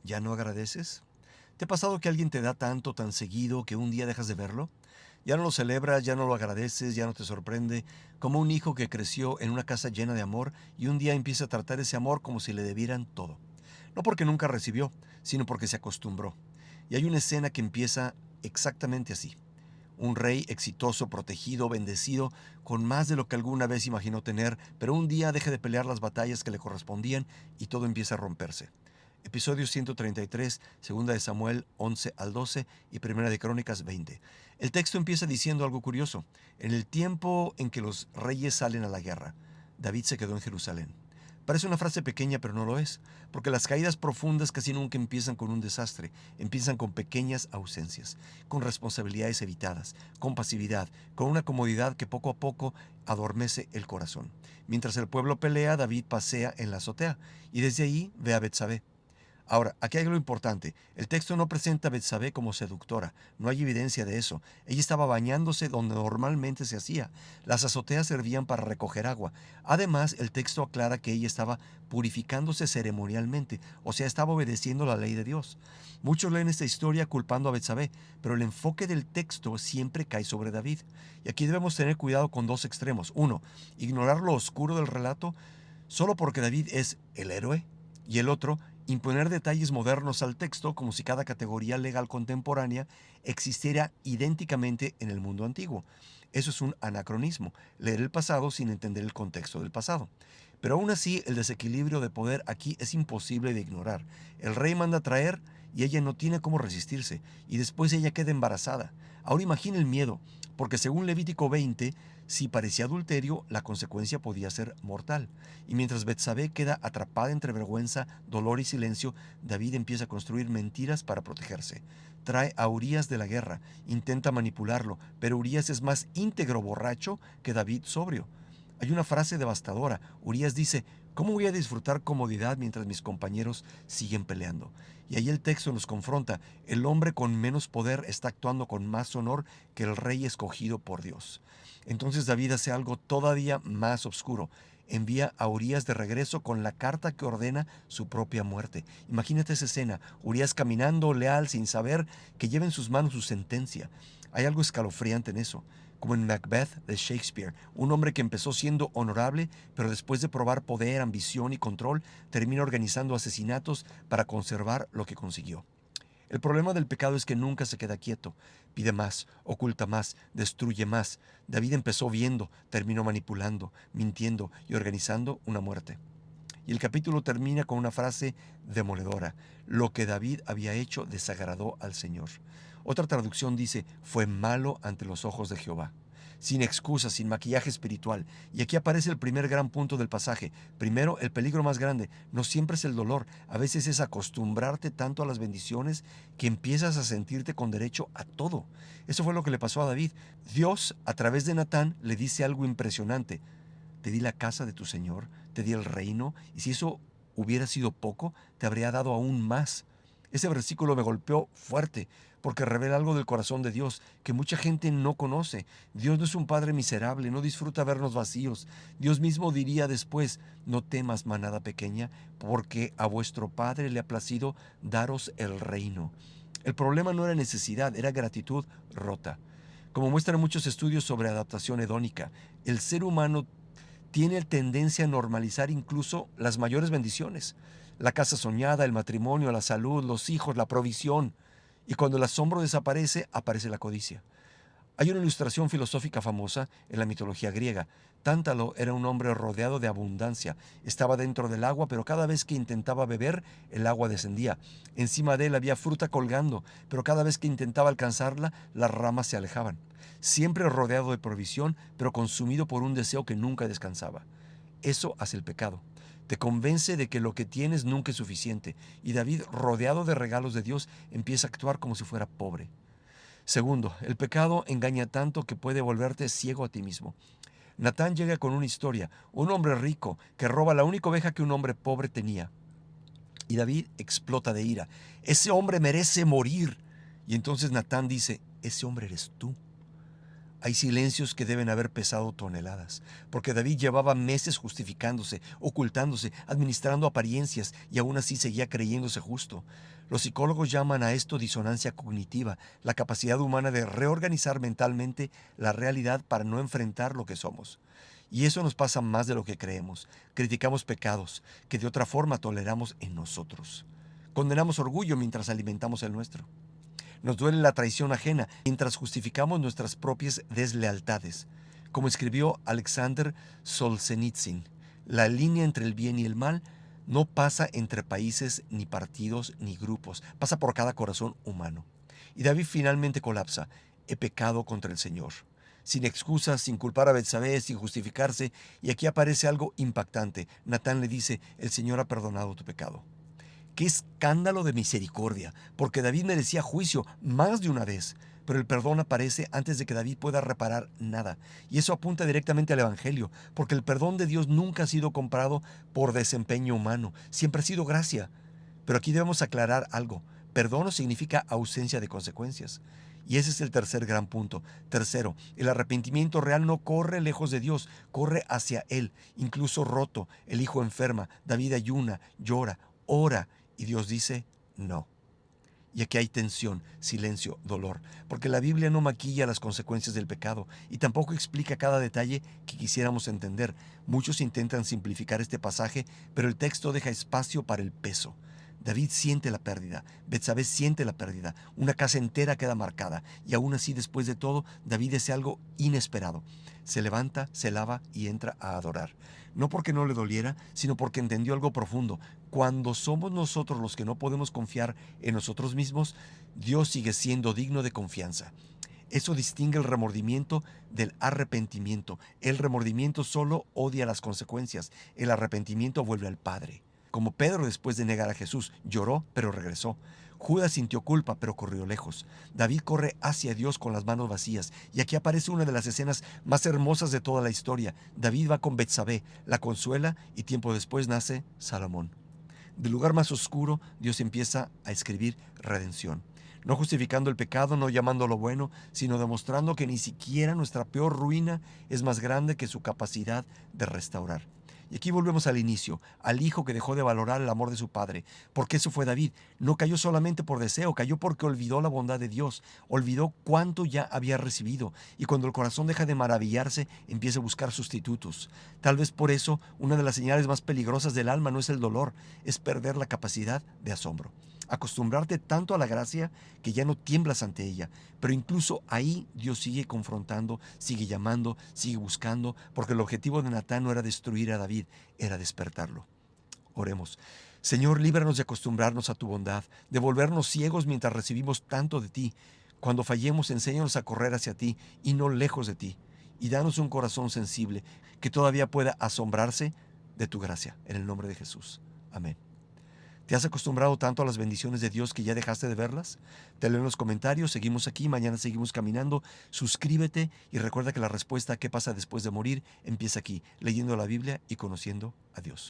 ¿Ya no agradeces? ¿Te ha pasado que alguien te da tanto tan seguido que un día dejas de verlo? Ya no lo celebras, ya no lo agradeces, ya no te sorprende, como un hijo que creció en una casa llena de amor y un día empieza a tratar ese amor como si le debieran todo. No porque nunca recibió, sino porque se acostumbró. Y hay una escena que empieza exactamente así. Un rey exitoso, protegido, bendecido, con más de lo que alguna vez imaginó tener, pero un día deja de pelear las batallas que le correspondían y todo empieza a romperse. Episodio 133, segunda de Samuel 11 al 12 y primera de Crónicas 20. El texto empieza diciendo algo curioso. En el tiempo en que los reyes salen a la guerra, David se quedó en Jerusalén. Parece una frase pequeña, pero no lo es, porque las caídas profundas casi nunca empiezan con un desastre, empiezan con pequeñas ausencias, con responsabilidades evitadas, con pasividad, con una comodidad que poco a poco adormece el corazón. Mientras el pueblo pelea, David pasea en la azotea y desde ahí ve a Betsabé. Ahora, aquí hay algo importante. El texto no presenta a Betsabé como seductora. No hay evidencia de eso. Ella estaba bañándose donde normalmente se hacía. Las azoteas servían para recoger agua. Además, el texto aclara que ella estaba purificándose ceremonialmente, o sea, estaba obedeciendo la ley de Dios. Muchos leen esta historia culpando a Betsabé, pero el enfoque del texto siempre cae sobre David. Y aquí debemos tener cuidado con dos extremos. Uno, ignorar lo oscuro del relato solo porque David es el héroe, y el otro, imponer detalles modernos al texto como si cada categoría legal contemporánea existiera idénticamente en el mundo antiguo. Eso es un anacronismo, leer el pasado sin entender el contexto del pasado. Pero aún así, el desequilibrio de poder aquí es imposible de ignorar. El rey manda traer y ella no tiene cómo resistirse, y después ella queda embarazada. Ahora imagina el miedo, porque según Levítico 20, si parecía adulterio, la consecuencia podía ser mortal. Y mientras Betsabé queda atrapada entre vergüenza, dolor y silencio, David empieza a construir mentiras para protegerse. Trae a Urías de la guerra, intenta manipularlo, pero Urías es más íntegro borracho que David sobrio. Hay una frase devastadora. Urías dice: ¿cómo voy a disfrutar comodidad mientras mis compañeros siguen peleando? Y ahí el texto nos confronta. El hombre con menos poder está actuando con más honor que el rey escogido por Dios. Entonces David hace algo todavía más oscuro. Envía a Urías de regreso con la carta que ordena su propia muerte. Imagínate esa escena, Urías caminando leal sin saber que lleva en sus manos su sentencia. Hay algo escalofriante en eso, como en Macbeth de Shakespeare, un hombre que empezó siendo honorable, pero después de probar poder, ambición y control, termina organizando asesinatos para conservar lo que consiguió. El problema del pecado es que nunca se queda quieto, pide más, oculta más, destruye más. David empezó viendo, terminó manipulando, mintiendo y organizando una muerte. Y el capítulo termina con una frase demoledora: lo que David había hecho desagradó al Señor. Otra traducción dice: fue malo ante los ojos de Jehová. Sin excusas, sin maquillaje espiritual. Y aquí aparece el primer gran punto del pasaje. Primero, el peligro más grande no siempre es el dolor, a veces es acostumbrarte tanto a las bendiciones que empiezas a sentirte con derecho a todo. Eso fue lo que le pasó a David. Dios, a través de Natán, le dice algo impresionante: te di la casa de tu Señor, te di el reino, y si eso hubiera sido poco, te habría dado aún más. Ese versículo me golpeó fuerte, porque revela algo del corazón de Dios que mucha gente no conoce. Dios no es un padre miserable, no disfruta vernos vacíos. Dios mismo diría después: no temas, manada pequeña, porque a vuestro Padre le ha placido daros el reino. El problema no era necesidad, era gratitud rota. Como muestran muchos estudios sobre adaptación hedónica, el ser humano tiene tendencia a normalizar incluso las mayores bendiciones: la casa soñada, el matrimonio, la salud, los hijos, la provisión. Y cuando el asombro desaparece, aparece la codicia. Hay una ilustración filosófica famosa en la mitología griega. Tántalo era un hombre rodeado de abundancia. Estaba dentro del agua, pero cada vez que intentaba beber, el agua descendía. Encima de él había fruta colgando, pero cada vez que intentaba alcanzarla, las ramas se alejaban. Siempre rodeado de provisión, pero consumido por un deseo que nunca descansaba. Eso hace el pecado. Te convence de que lo que tienes nunca es suficiente. Y David, rodeado de regalos de Dios, empieza a actuar como si fuera pobre. Segundo, el pecado engaña tanto que puede volverte ciego a ti mismo. Natán llega con una historia: un hombre rico que roba la única oveja que un hombre pobre tenía. Y David explota de ira: ese hombre merece morir. Y entonces Natán dice: ese hombre eres tú. Hay silencios que deben haber pesado toneladas, porque David llevaba meses justificándose, ocultándose, administrando apariencias y aún así seguía creyéndose justo. Los psicólogos llaman a esto disonancia cognitiva, la capacidad humana de reorganizar mentalmente la realidad para no enfrentar lo que somos. Y eso nos pasa más de lo que creemos. Criticamos pecados que de otra forma toleramos en nosotros. Condenamos orgullo mientras alimentamos el nuestro. Nos duele la traición ajena mientras justificamos nuestras propias deslealtades. Como escribió Alexander Solzhenitsyn, la línea entre el bien y el mal no pasa entre países, ni partidos, ni grupos, pasa por cada corazón humano. Y David finalmente colapsa: he pecado contra el Señor. Sin excusas, sin culpar a Betsabé, sin justificarse, y aquí aparece algo impactante. Natán le dice: el Señor ha perdonado tu pecado. ¡Qué escándalo de misericordia! Porque David merecía juicio más de una vez, pero el perdón aparece antes de que David pueda reparar nada. Y eso apunta directamente al Evangelio, porque el perdón de Dios nunca ha sido comprado por desempeño humano, siempre ha sido gracia. Pero aquí debemos aclarar algo: perdón no significa ausencia de consecuencias. Y ese es el tercer gran punto. Tercero, el arrepentimiento real no corre lejos de Dios, corre hacia Él, incluso roto. El hijo enferma, David ayuna, llora, ora, y Dios dice no. Y aquí hay tensión, silencio, dolor, porque la Biblia no maquilla las consecuencias del pecado y tampoco explica cada detalle que quisiéramos entender. Muchos intentan simplificar este pasaje, pero el texto deja espacio para el peso. David siente la pérdida, Betsabé siente la pérdida, una casa entera queda marcada, y aún así, después de todo, David hace algo inesperado. Se levanta, se lava y entra a adorar. No porque no le doliera, sino porque entendió algo profundo. Cuando somos nosotros los que no podemos confiar en nosotros mismos, Dios sigue siendo digno de confianza. Eso distingue el remordimiento del arrepentimiento. El remordimiento solo odia las consecuencias. El arrepentimiento vuelve al Padre. Como Pedro después de negar a Jesús, lloró, pero regresó. Judas sintió culpa, pero corrió lejos. David corre hacia Dios con las manos vacías. Y aquí aparece una de las escenas más hermosas de toda la historia. David va con Betsabé, la consuela, y tiempo después nace Salomón. Del lugar más oscuro, Dios empieza a escribir redención. No justificando el pecado, no llamándolo bueno, sino demostrando que ni siquiera nuestra peor ruina es más grande que su capacidad de restaurar. Y aquí volvemos al inicio, al hijo que dejó de valorar el amor de su padre. Porque eso fue David. No cayó solamente por deseo, cayó porque olvidó la bondad de Dios, olvidó cuánto ya había recibido. Y cuando el corazón deja de maravillarse, empieza a buscar sustitutos. Tal vez por eso una de las señales más peligrosas del alma no es el dolor, es perder la capacidad de asombro. Acostumbrarte tanto a la gracia que ya no tiemblas ante ella. Pero incluso ahí Dios sigue confrontando, sigue llamando, sigue buscando, porque el objetivo de Natán no era destruir a David, era despertarlo. Oremos. Señor, líbranos de acostumbrarnos a tu bondad, de volvernos ciegos mientras recibimos tanto de ti. Cuando fallemos, enséñanos a correr hacia ti y no lejos de ti. Y danos un corazón sensible que todavía pueda asombrarse de tu gracia. En el nombre de Jesús. Amén. ¿Te has acostumbrado tanto a las bendiciones de Dios que ya dejaste de verlas? Te leo en los comentarios. Seguimos aquí, mañana seguimos caminando. Suscríbete y recuerda que la respuesta a qué pasa después de morir empieza aquí, leyendo la Biblia y conociendo a Dios.